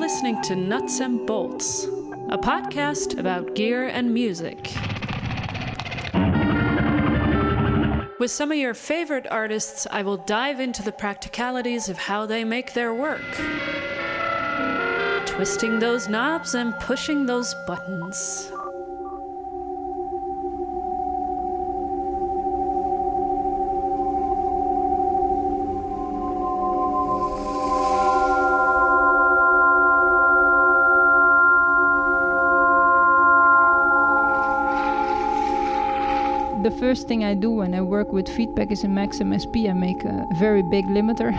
listening to Nuts and Bolts, a podcast about gear and music. With some of your favorite artists, I will dive into the practicalities of how they make their work. Twisting those knobs and pushing those buttons. The first thing I do when I work with feedback is in Max MSP. I make a very big limiter.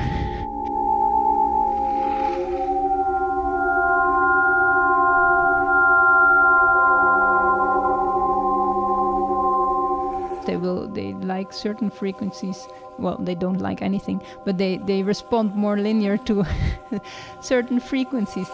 They like certain frequencies. Well, they don't like anything, but they respond more linear to certain frequencies.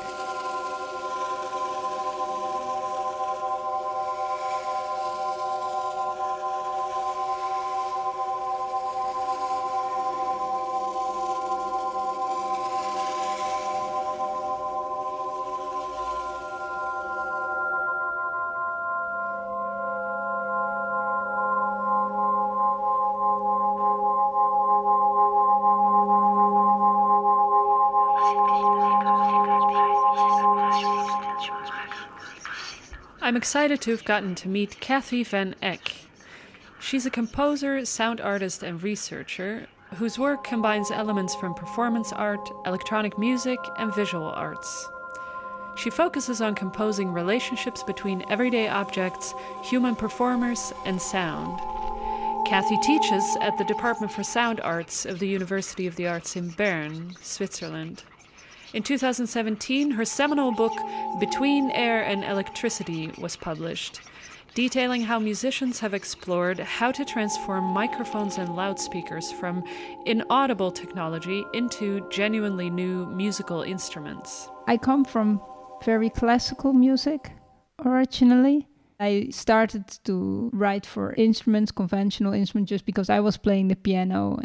I'm excited to have gotten to meet Kathy van Eck. She's a composer, sound artist, and researcher whose work combines elements from performance art, electronic music, and visual arts. She focuses on composing relationships between everyday objects, human performers, and sound. Kathy teaches at the Department for Sound Arts of the University of the Arts in Bern, Switzerland. In 2017, her seminal book, Between Air and Electricity, was published, detailing how musicians have explored how to transform microphones and loudspeakers from inaudible technology into genuinely new musical instruments. I come from very classical music originally. I started to write for instruments, conventional instruments, just because I was playing the piano.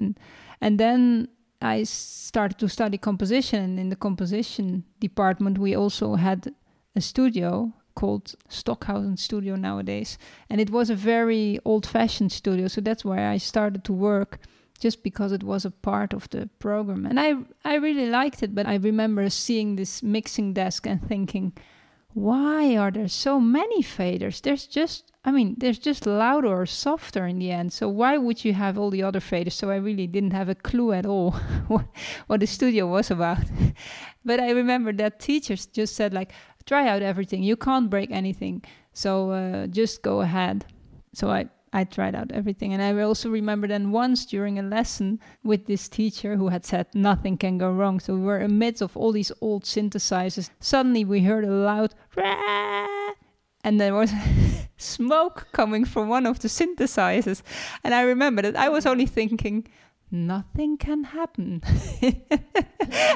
And then I started to study composition, and in the composition department we also had a studio called Stockhausen Studio nowadays, and it was a very old-fashioned studio, so that's where I started to work, just because it was a part of the program. And I really liked it, but I remember seeing this mixing desk and thinking, why are there so many faders? There's just louder or softer in the end. So why would you have all the other faders? So I really didn't have a clue at all what the studio was about. But I remember that teachers just said, like, try out everything. You can't break anything. So just go ahead. So I tried out everything. And I also remember then once during a lesson with this teacher who had said nothing can go wrong. So we were amidst of all these old synthesizers. Suddenly we heard a loud Rah! And there was smoke coming from one of the synthesizers. And I remember that I was only thinking, nothing can happen.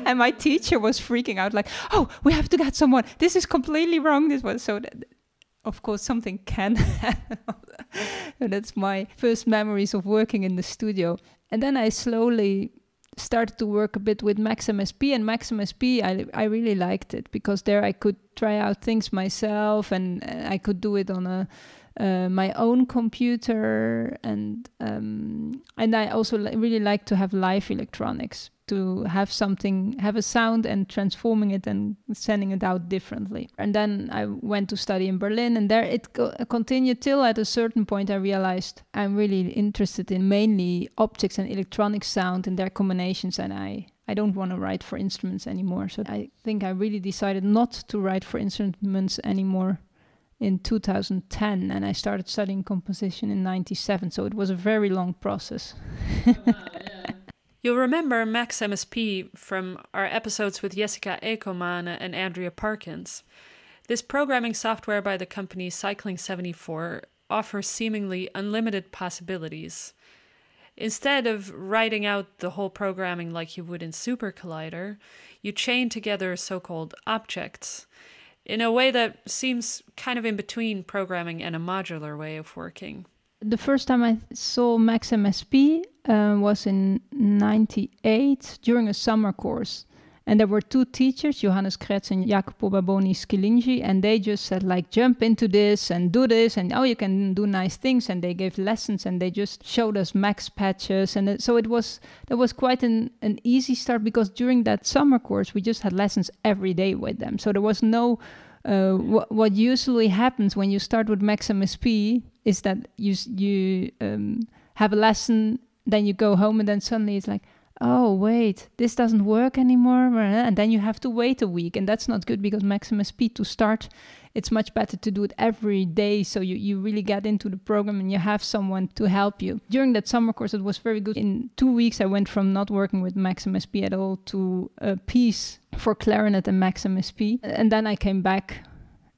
And my teacher was freaking out like, oh, we have to get someone. This is completely wrong. This was so that, of course, something can happen. So that's my first memories of working in the studio. And then I slowly started to work a bit with Max MSP, and Max MSP, I really liked it because there I could try out things myself, and I could do it on my own computer, and I also really like to have live electronics, to have a sound and transforming it and sending it out differently. And then I went to study in Berlin, and there it continued till at a certain point I realized I'm really interested in mainly optics and electronic sound and their combinations, and I don't want to write for instruments anymore. So I think I really decided not to write for instruments anymore in 2010, and I started studying composition in 97, so it was a very long process. You'll remember Max MSP from our episodes with Jessica Ekomane and Andrea Parkins. This programming software by the company Cycling 74 offers seemingly unlimited possibilities. Instead of writing out the whole programming like you would in Super Collider, you chain together so-called objects in a way that seems kind of in between programming and a modular way of working. The first time I saw Max MSP was in 98 during a summer course. And there were two teachers, Johannes Kretz and Jacopo Baboni Schilingi, and they just said like, jump into this and do this, and you can do nice things. And they gave lessons, and they just showed us max patches. And so that was quite an easy start, because during that summer course, we just had lessons every day with them. So there was no, what usually happens when you start with Max MSP is that you have a lesson, then you go home, and then suddenly it's like, oh, wait, this doesn't work anymore. And then you have to wait a week. And that's not good, because Max MSP, to start, it's much better to do it every day. So you really get into the program and you have someone to help you. During that summer course, it was very good. In 2 weeks, I went from not working with Max MSP at all to a piece for clarinet and Max MSP. And then I came back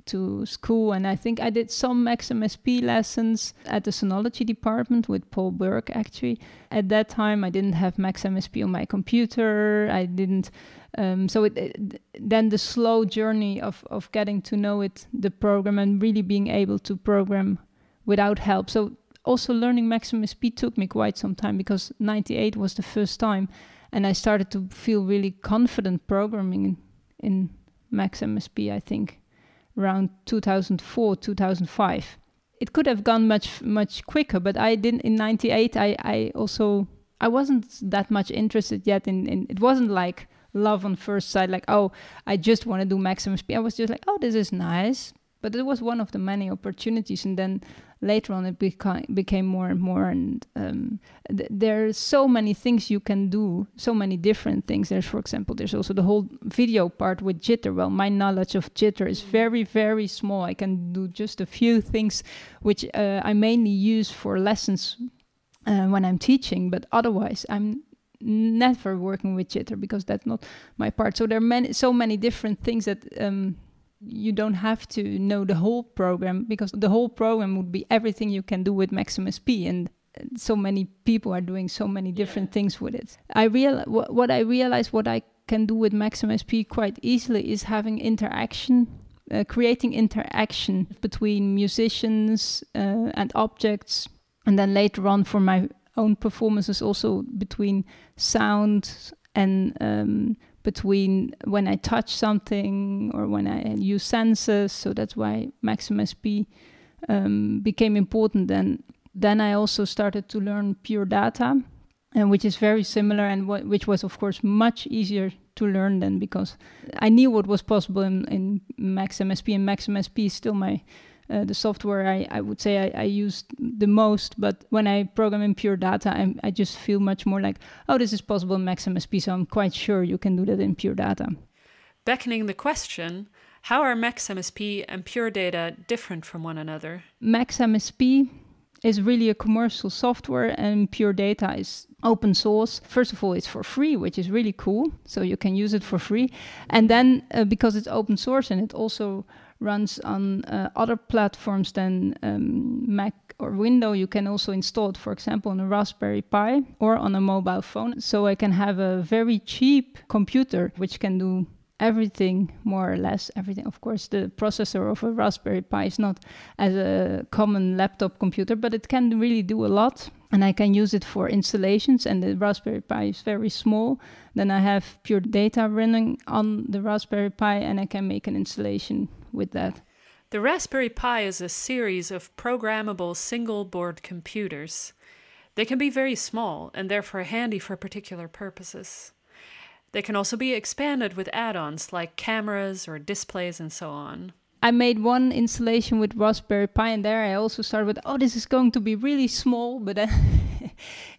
to school, and I think I did some Max MSP lessons at the sonology department with Paul Burke, actually. At that time, I didn't have Max MSP on my computer. I didn't. Then the slow journey of getting to know it, the program, and really being able to program without help. So also learning Max MSP took me quite some time, because 98 was the first time, and I started to feel really confident programming in Max MSP, I think, around 2004, 2005. It could have gone much quicker, but I didn't. In 98, I wasn't that much interested yet in it wasn't like love on first sight, like, oh, I just want to do Max MSP. I was just like, oh, this is nice. But it was one of the many opportunities, and then later on it became more and more, and there's so many things you can do, so many different things. For example, there's also the whole video part with jitter. Well, my knowledge of jitter is very, very small. I can do just a few things, which I mainly use for lessons when I'm teaching, but otherwise I'm never working with jitter, because that's not my part. So there are so many different things that you don't have to know the whole program, because the whole program would be everything you can do with Max MSP, and so many people are doing so many different things with it. What I realized what I can do with Max MSP quite easily is having interaction, creating interaction between musicians and objects, and then later on for my own performances also between sound and between when I touch something or when I use senses. So that's why Max MSP became important. Then I also started to learn pure data, which is very similar, and which was of course much easier to learn then, because I knew what was possible in Max MSP, and Max MSP is still the software I would say I used the most. But when I program in pure data, I just feel much more like, oh, this is possible in Max MSP, so I'm quite sure you can do that in pure data. Beckoning the question, how are Max MSP and pure data different from one another? Max MSP is really a commercial software, and pure data is open source. First of all, it's for free, which is really cool, so you can use it for free. And then because it's open source and it also runs on other platforms than Mac or Windows, you can also install it, for example, on a Raspberry Pi or on a mobile phone. So I can have a very cheap computer which can do everything, more or less everything. Of course, the processor of a Raspberry Pi is not as a common laptop computer, but it can really do a lot. And I can use it for installations, and the Raspberry Pi is very small. Then I have pure data running on the Raspberry Pi, and I can make an installation with that. The Raspberry Pi is a series of programmable single-board computers. They can be very small and therefore handy for particular purposes. They can also be expanded with add-ons like cameras or displays and so on. I made one installation with Raspberry Pi, and there I also started with, oh, this is going to be really small, but then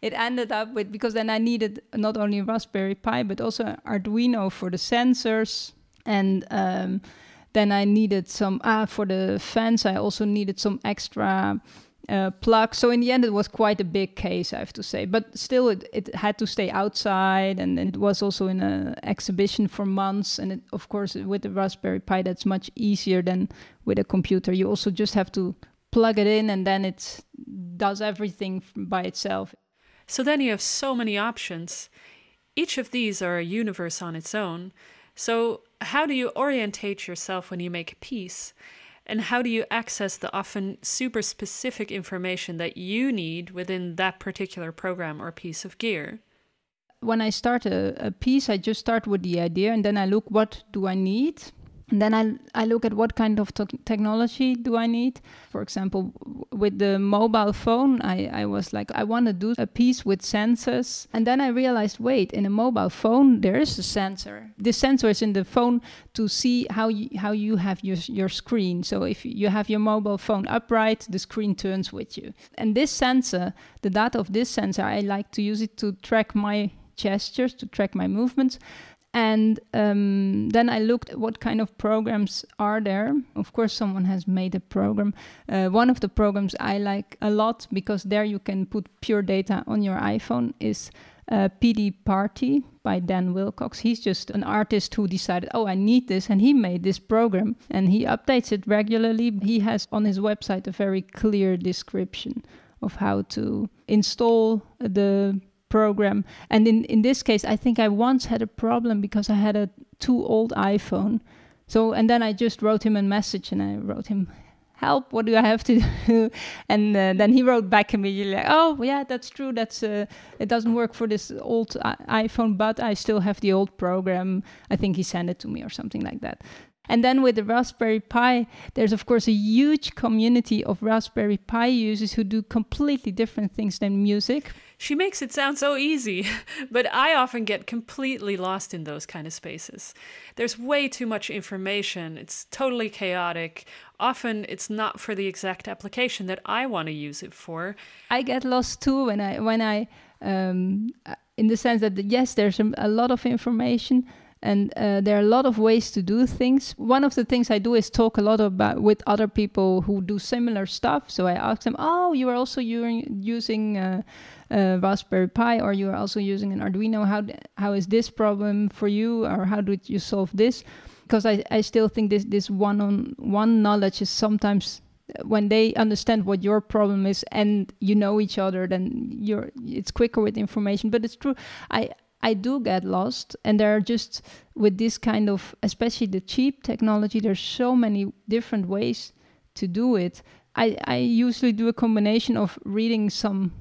it ended up with, because then I needed not only Raspberry Pi, but also Arduino for the sensors, and then I needed some, for the fans, I also needed some extra plug. So in the end, it was quite a big case, I have to say. But still, it had to stay outside, and it was also in an exhibition for months. And of course, with the Raspberry Pi, that's much easier than with a computer. You also just have to plug it in, and then it does everything by itself. So then you have so many options. Each of these are a universe on its own. So how do you orientate yourself when you make a piece? And how do you access the often super specific information that you need within that particular program or piece of gear? when I start a piece, I just start with the idea, and then I look, what do I need? And then I look at what kind of technology do I need. For example, with the mobile phone, I was like, I want to do a piece with sensors. And then I realized, wait, in a mobile phone, there is a sensor. The sensor is in the phone to see how you have your screen. So if you have your mobile phone upright, the screen turns with you. And this sensor, the data of this sensor, I like to use it to track my gestures, to track my movements. And then I looked at what kind of programs are there. Of course, someone has made a program. One of the programs I like a lot, because there you can put pure data on your iPhone, is PD Party by Dan Wilcox. He's just an artist who decided, I need this, and he made this program, and he updates it regularly. He has on his website a very clear description of how to install the program. And in this case, I think I once had a problem because I had a too old iPhone. And then I just wrote him a message, and I wrote him, help, what do I have to do? And then he wrote back immediately, like, oh yeah, that's true, it doesn't work for this old iPhone, but I still have the old program. I think he sent it to me or something like that. And then with the Raspberry Pi, there's of course a huge community of Raspberry Pi users who do completely different things than music. She makes it sound so easy, but I often get completely lost in those kind of spaces. There's way too much information. It's totally chaotic. Often it's not for the exact application that I want to use it for. I get lost too when I in the sense that yes, there's a lot of information. And there are a lot of ways to do things. One of the things I do is talk a lot about with other people who do similar stuff. So I ask them, oh, you are also using Raspberry Pi, or you are also using an Arduino. How is this problem for you, or how did you solve this? Because I still think this one-on-one knowledge is sometimes, when they understand what your problem is and you know each other, then it's quicker with information. But it's true, I do get lost, and there are just, with this kind of, especially the cheap technology, there's so many different ways to do it. I usually do a combination of reading some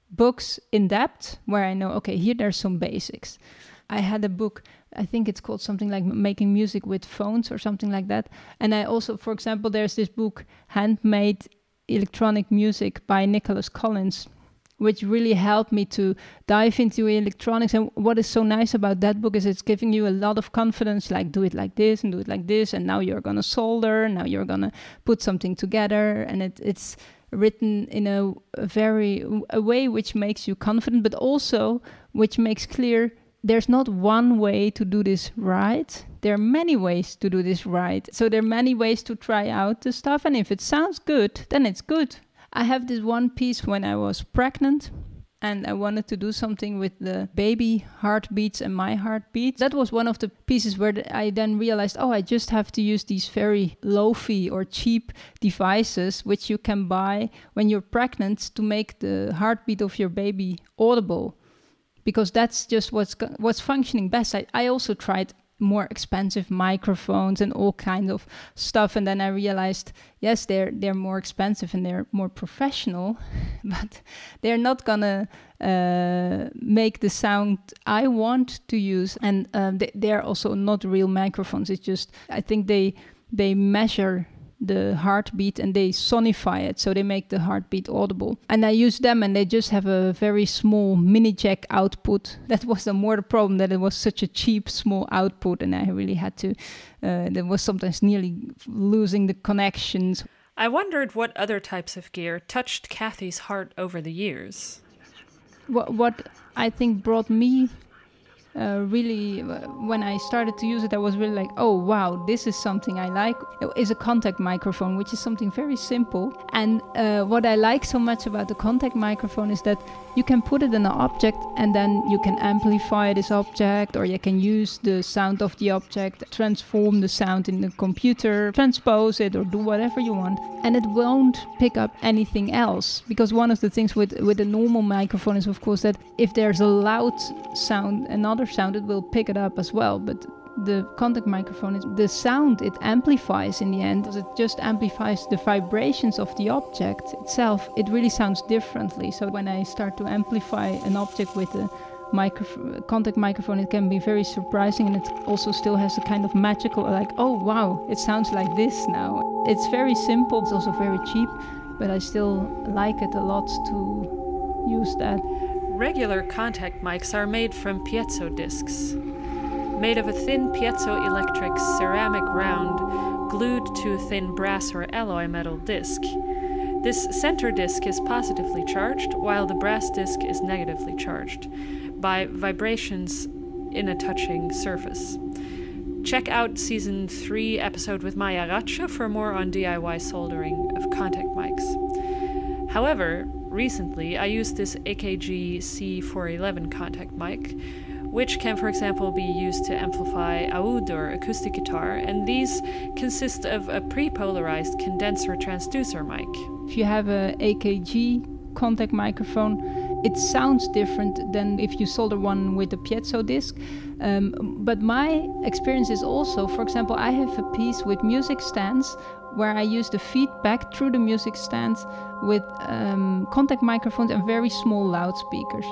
books in depth, where I know, okay, here there's some basics. I had a book, I think it's called something like Making Music with Phones or something like that. And I also, for example, there's this book, Handmade Electronic Music by Nicholas Collins, which really helped me to dive into electronics. And what is so nice about that book is it's giving you a lot of confidence, like do it like this and do it like this, and now you're going to solder, now you're going to put something together, and it's written in a way which makes you confident, but also which makes clear there's not one way to do this right. There are many ways to do this right. So there are many ways to try out the stuff, and if it sounds good, then it's good. I have this one piece when I was pregnant, and I wanted to do something with the baby heartbeats and my heartbeat. That was one of the pieces where I then realized, I just have to use these very low-fi or cheap devices which you can buy when you're pregnant to make the heartbeat of your baby audible, because that's just what's functioning best. I also tried more expensive microphones and all kinds of stuff, and then I realized, yes, they're more expensive and they're more professional, but they're not gonna make the sound I want to use. And they're also not real microphones. It's just, I think they measure the heartbeat and they sonify it, so they make the heartbeat audible. And I use them, and they just have a very small mini jack output. That was the problem, that it was such a cheap small output, and I really had to there was sometimes nearly losing the connections. I wondered what other types of gear touched Kathy's heart over the years. What I think brought me really, when I started to use it, I was really like, oh wow, this is something I like. It is a contact microphone, which is something very simple. And what I like so much about the contact microphone is that you can put it in an object, and then you can amplify this object, or you can use the sound of the object, transform the sound in the computer, transpose it, or do whatever you want. And it won't pick up anything else. Because one of the things with a normal microphone is, of course, that if there's a loud sound, another sound, it will pick it up as well. But the contact microphone, the sound it amplifies in the end, it just amplifies the vibrations of the object itself. It really sounds differently. So when I start to amplify an object with a contact microphone, it can be very surprising, and it also still has a kind of magical, like, oh wow, it sounds like this now. It's very simple, it's also very cheap, but I still like it a lot to use that. Regular contact mics are made from piezo discs, made of a thin piezoelectric ceramic round glued to a thin brass or alloy metal disc. This center disc is positively charged, while the brass disc is negatively charged by vibrations in a touching surface. Check out Season 3 episode with Maya Ratcha for more on DIY soldering of contact mics. However, recently I used this AKG C411 contact mic, which can, for example, be used to amplify oud or acoustic guitar, and these consist of a pre-polarized condenser transducer mic. If you have a AKG contact microphone, it sounds different than if you solder one with a piezo disc. But my experience is also, for example, I have a piece with music stands where I use the feedback through the music stands with contact microphones and very small loudspeakers.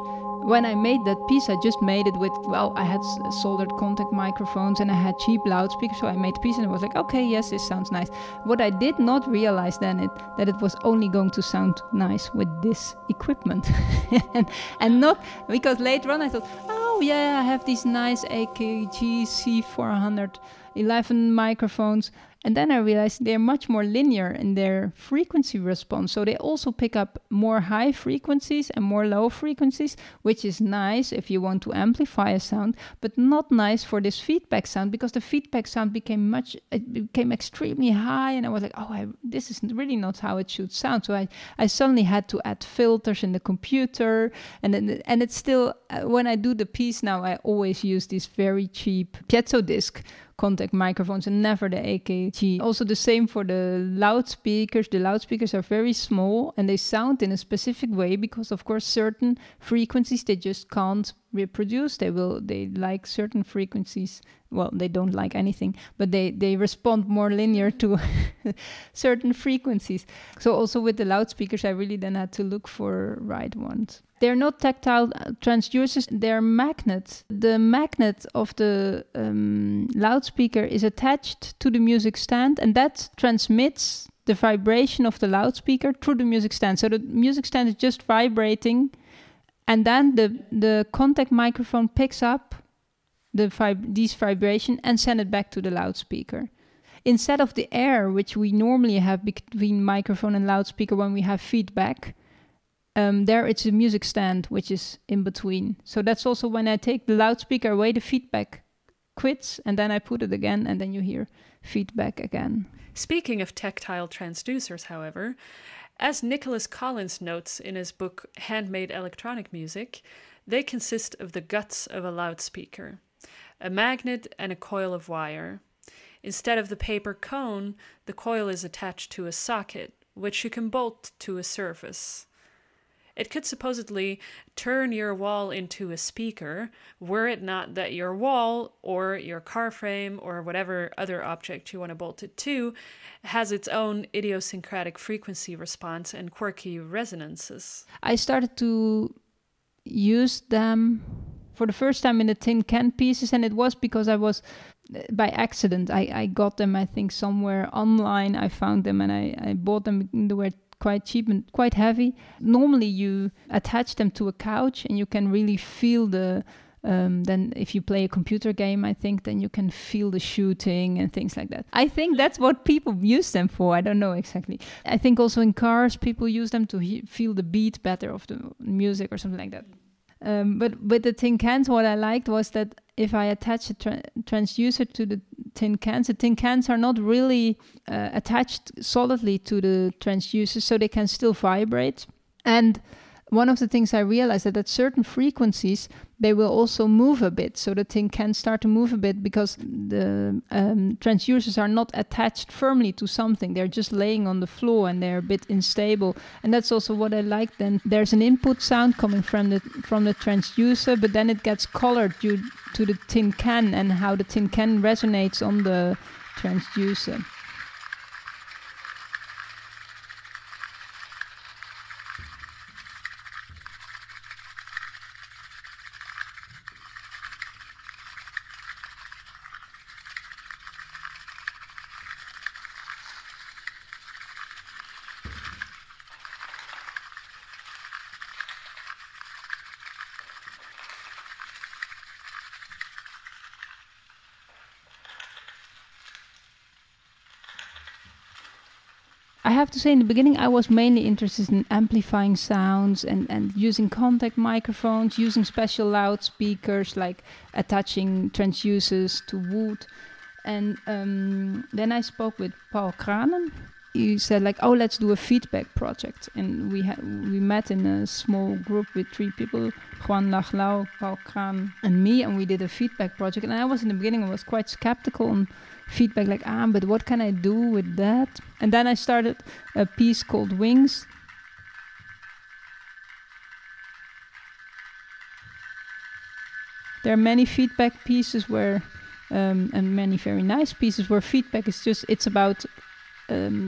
When I made that piece, I just made it with, well, I had soldered contact microphones and I had cheap loudspeakers, so I made the piece and I was like, okay, yes, this sounds nice. What I did not realize then that it was only going to sound nice with this equipment. and not, because later on I thought, oh yeah, I have these nice AKG C411 microphones. And then I realized they're much more linear in their frequency response. So they also pick up more high frequencies and more low frequencies, which is nice if you want to amplify a sound, but not nice for this feedback sound, because the feedback sound became extremely high. And I was like, oh, this is really not how it should sound. So I suddenly had to add filters in the computer. And it's still, when I do the piece now, I always use this very cheap piezo disc contact microphones and never the AKG. Also the same for the loudspeakers. The loudspeakers are very small and they sound in a specific way because of course certain frequencies they just can't reproduce. They like certain frequencies. Well, they don't like anything, but they respond more linear to certain frequencies. So also with the loudspeakers, I really then had to look for right ones. They're not tactile transducers, they're magnets. The magnet of the loudspeaker is attached to the music stand, and that transmits the vibration of the loudspeaker through the music stand. So the music stand is just vibrating, and then the contact microphone picks up these vibration and send it back to the loudspeaker. Instead of the air, which we normally have between microphone and loudspeaker when we have feedback, there it's a music stand which is in between. So that's also when I take the loudspeaker away, the feedback quits, and then I put it again, and then you hear feedback again. Speaking of tactile transducers, however, as Nicholas Collins notes in his book Handmade Electronic Music, they consist of the guts of a loudspeaker, a magnet and a coil of wire. Instead of the paper cone, the coil is attached to a socket, which you can bolt to a surface. It could supposedly turn your wall into a speaker, were it not that your wall, or your car frame, or whatever other object you want to bolt it to, has its own idiosyncratic frequency response and quirky resonances. I started to use them for the first time in the tin can pieces, and it was because I was, by accident, I got them, I think, somewhere online. I found them and I bought them. They were quite cheap and quite heavy. Normally you attach them to a couch and you can really feel then if you play a computer game, I think, then you can feel the shooting and things like that. I think that's what people use them for. I don't know exactly. I think also in cars people use them to feel the beat better of the music or something like that. But with the tin cans, what I liked was that if I attach a transducer to the tin cans are not really attached solidly to the transducer, so they can still vibrate. And one of the things I realized that at certain frequencies, they will also move a bit. So the tin cans start to move a bit because the transducers are not attached firmly to something. They're just laying on the floor and they're a bit unstable. And that's also what I like. Then there's an input sound coming from the transducer, but then it gets colored due to the tin can and how the tin can resonates on the transducer. have to say, in the beginning, I was mainly interested in amplifying sounds and using contact microphones, using special loudspeakers, like attaching transducers to wood. And then I spoke with Paul Kranen. He said, like, oh, let's do a feedback project. And we met in a small group with 3 people, Juan Lachlau, Paul Kraan, and me, and we did a feedback project. And I was, in the beginning, I was quite skeptical on feedback, like, but what can I do with that? And then I started a piece called Wings. There are many feedback pieces where, and many very nice pieces where feedback is just, it's about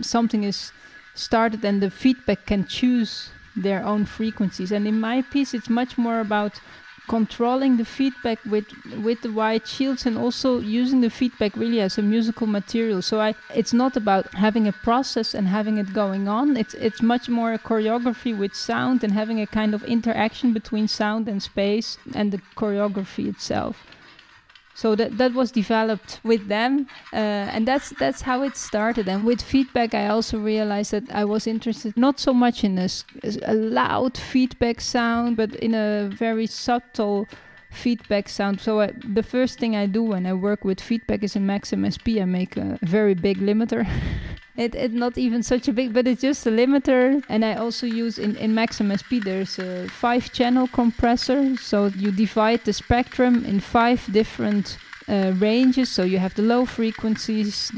something is started and the feedback can choose their own frequencies. And in my piece, it's much more about controlling the feedback with the white shields and also using the feedback really as a musical material. So it's not about having a process and having it going on. It's much more a choreography with sound and having a kind of interaction between sound and space and the choreography itself. So that was developed with them, and that's how it started. And with feedback, I also realized that I was interested not so much in a loud feedback sound, but in a very subtle feedback sound. So the first thing I do when I work with feedback is in Maxim SP, I make a very big limiter. It's not even such a big, but it's just a limiter. And I also use in Maxim SP, there's a 5-channel compressor. So you divide the spectrum in 5 different ranges. So you have the low frequencies.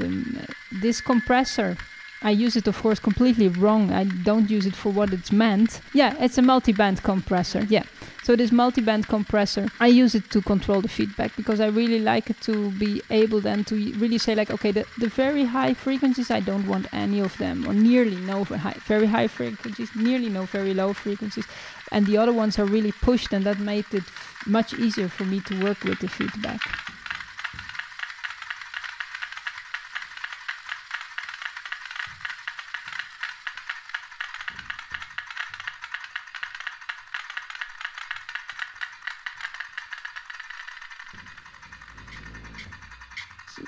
This compressor, I use it, of course, completely wrong. I don't use it for what it's meant. Yeah, it's a multi-band compressor. Yeah. So this multi-band compressor, I use it to control the feedback because I really like it to be able then to really say, like, okay, the very high frequencies, I don't want any of them, or nearly no very high frequencies, nearly no very low frequencies. And the other ones are really pushed, and that made it much easier for me to work with the feedback.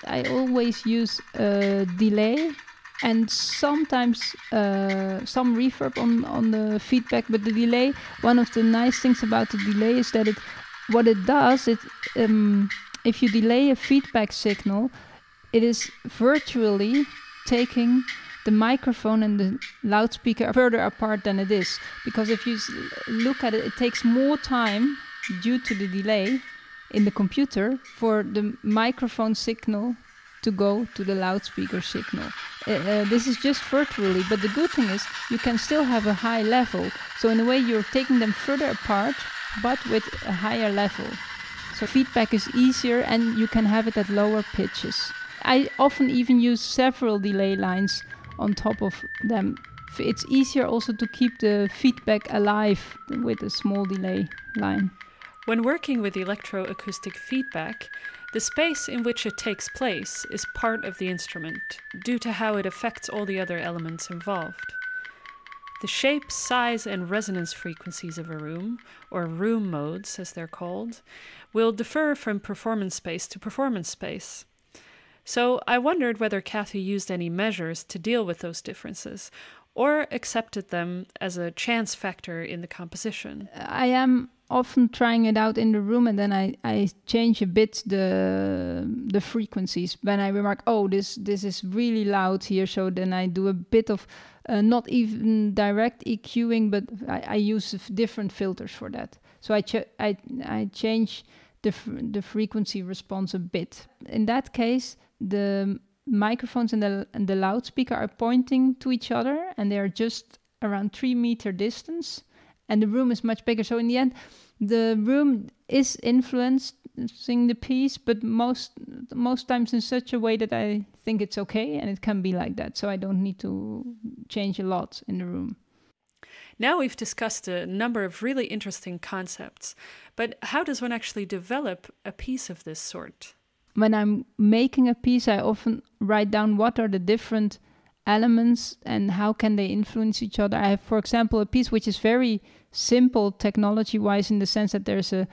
I always use a delay and sometimes some reverb on the feedback. But the delay, one of the nice things about the delay is that what it does, if you delay a feedback signal, it is virtually taking the microphone and the loudspeaker further apart than it is. Because if you look at it, it takes more time due to the delay in the computer for the microphone signal to go to the loudspeaker signal. This is just virtually, but the good thing is you can still have a high level. So in a way you're taking them further apart, but with a higher level. So feedback is easier and you can have it at lower pitches. I often even use several delay lines on top of them. It's easier also to keep the feedback alive with a small delay line. When working with electroacoustic feedback, the space in which it takes place is part of the instrument, due to how it affects all the other elements involved. The shape, size, and resonance frequencies of a room, or room modes as they're called, will differ from performance space to performance space. So I wondered whether Kathy used any measures to deal with those differences, or accepted them as a chance factor in the composition. I am often trying it out in the room, and then I change a bit the frequencies. When I remark, oh, this is really loud here, so then I do a bit of not even direct EQing, but I use different filters for that. So I change the frequency response a bit. In that case, the microphones and the loudspeaker are pointing to each other, and they are just around 3 meter distance, and the room is much bigger. So in the end, the room is influencing the piece, but most times in such a way that I think it's okay, and it can be like that. So I don't need to change a lot in the room. Now we've discussed a number of really interesting concepts, but how does one actually develop a piece of this sort? When I'm making a piece, I often write down what are the different elements and how can they influence each other. I have, for example, a piece which is very simple technology-wise, in the sense that there's an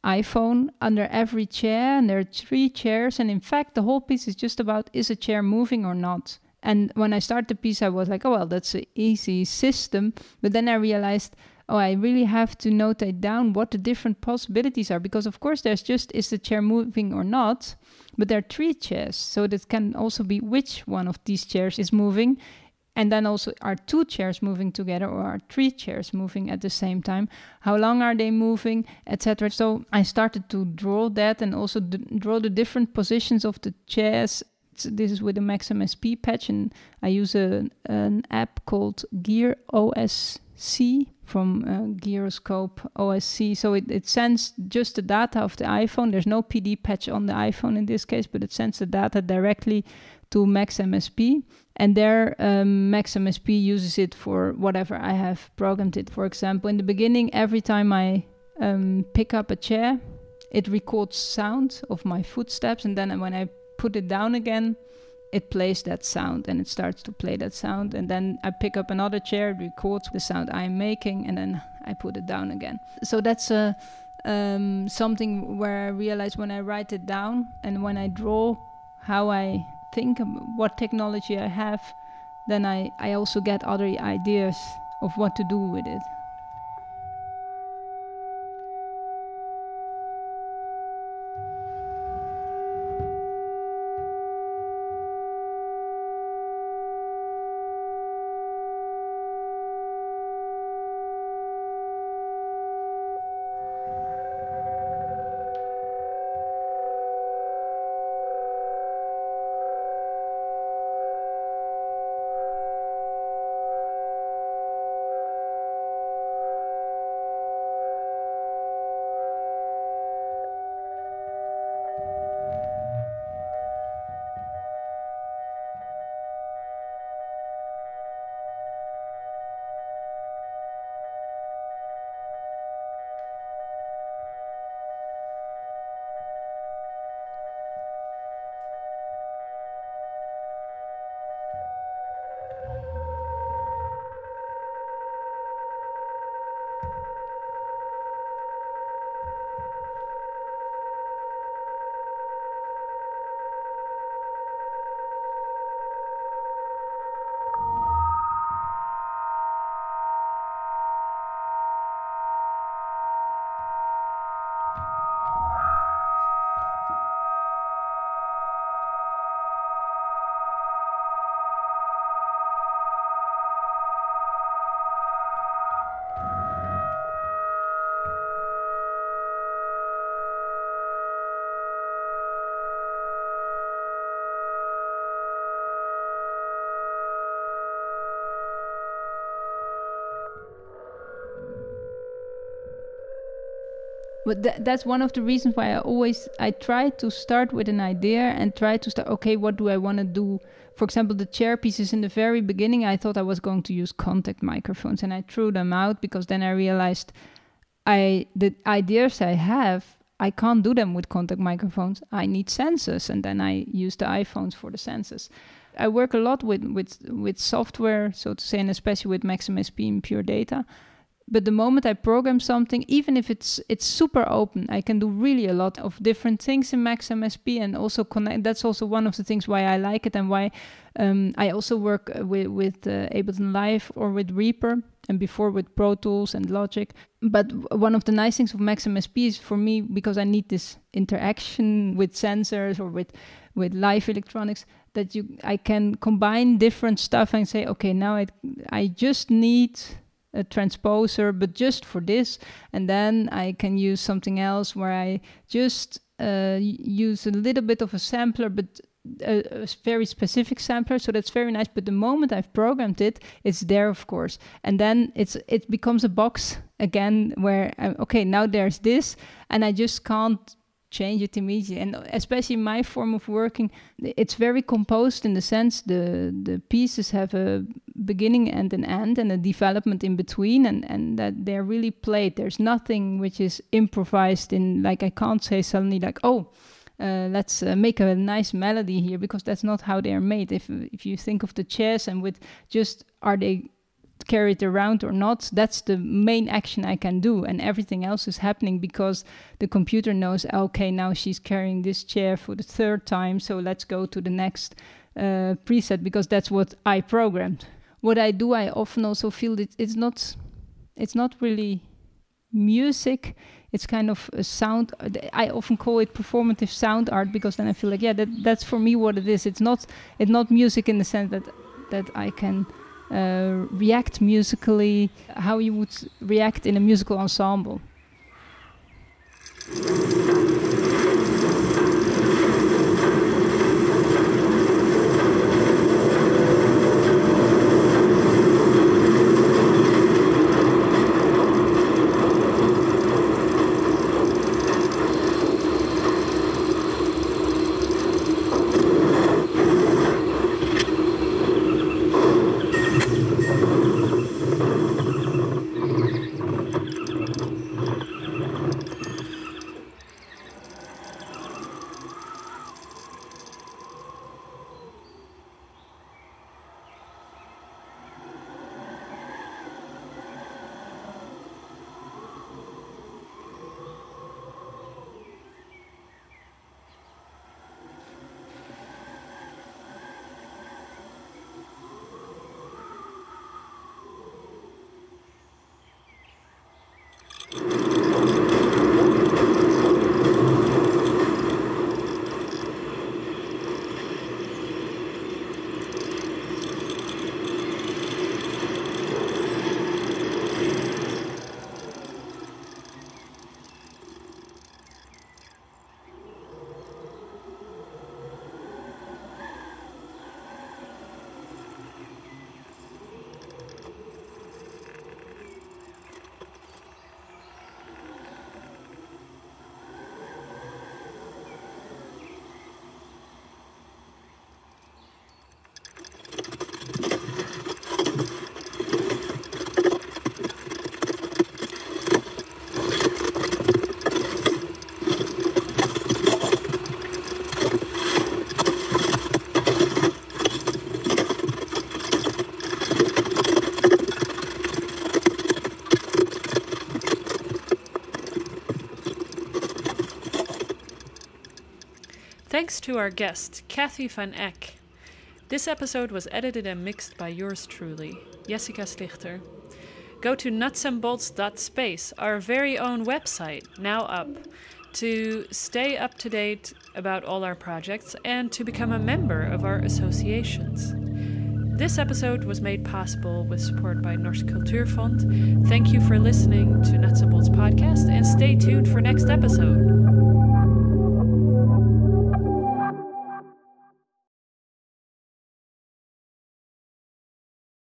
iPhone under every chair, and there are 3 chairs, and in fact the whole piece is just about, is a chair moving or not? And when I started the piece, I was like, oh, well, that's an easy system. But then I realized, oh, I really have to notate down what the different possibilities are. Because, of course, there's just, is the chair moving or not? But there are 3 chairs. So that can also be which one of these chairs is moving. And then also, are 2 chairs moving together or are 3 chairs moving at the same time? How long are they moving, etc. So I started to draw that and also draw the different positions of the chairs. This is with a Max MSP patch, and I use an app called Gear OSC from Gyroscope OSC. So it sends just the data of the iPhone. There's no PD patch on the iPhone in this case, but it sends the data directly to Max MSP. And there, Max MSP uses it for whatever I have programmed it. For example, in the beginning, every time I pick up a chair, it records sound of my footsteps. And then when I put it down again, it plays that sound and it starts to play that sound. And then I pick up another chair, it records the sound I'm making, and then I put it down again. So that's something where I realize when I write it down and when I draw how I think what technology I have, then I also get other ideas of what to do with it. But that's one of the reasons why I try to start with an idea and try to start, okay, what do I want to do? For example, the chair pieces in the very beginning, I thought I was going to use contact microphones, and I threw them out because then I realized the ideas I have, I can't do them with contact microphones. I need sensors, and then I use the iPhones for the sensors. I work a lot with software, so to say, and especially with Max MSP and Pure Data. But the moment I program something, even if it's super open, I can do really a lot of different things in Max MSP and also connect. That's also one of the things why I like it and why I also work with Ableton Live or with Reaper and before with Pro Tools and Logic. But one of the nice things of Max MSP is for me, because I need this interaction with sensors or with live electronics, that I can combine different stuff and say, okay, now I just need a transposer, but just for this, and then I can use something else where I just use a little bit of a sampler, but a very specific sampler, so that's very nice. But the moment I've programmed it, it's there, of course, and then it becomes a box again where okay, now there's this, and I just can't change it immediately. And especially my form of working, it's very composed in the sense the pieces have a beginning and an end and a development in between, and that they're really played. There's nothing which is improvised in, like I can't say suddenly like, oh, let's make a nice melody here, because that's not how they are made. If you think of the chairs and with just are they carried around or not, that's the main action I can do, and everything else is happening because the computer knows, okay, now she's carrying this chair for the third time, so let's go to the next preset because that's what I programmed. What I do, I often also feel that it's not really music. It's kind of a sound. I often call it performative sound art because then I feel like, that's for me what it is. It's not music in the sense that I can react musically how you would react in a musical ensemble. Thanks to our guest, Cathy van Eck. This episode was edited and mixed by yours truly, Jessica Stichter. Go to nutsandbolts.space, our very own website, now up, to stay up to date about all our projects and to become a member of our associations. This episode was made possible with support by Norsk Kulturfond. Thank you for listening to Nuts and Bolts podcast and stay tuned for next episode.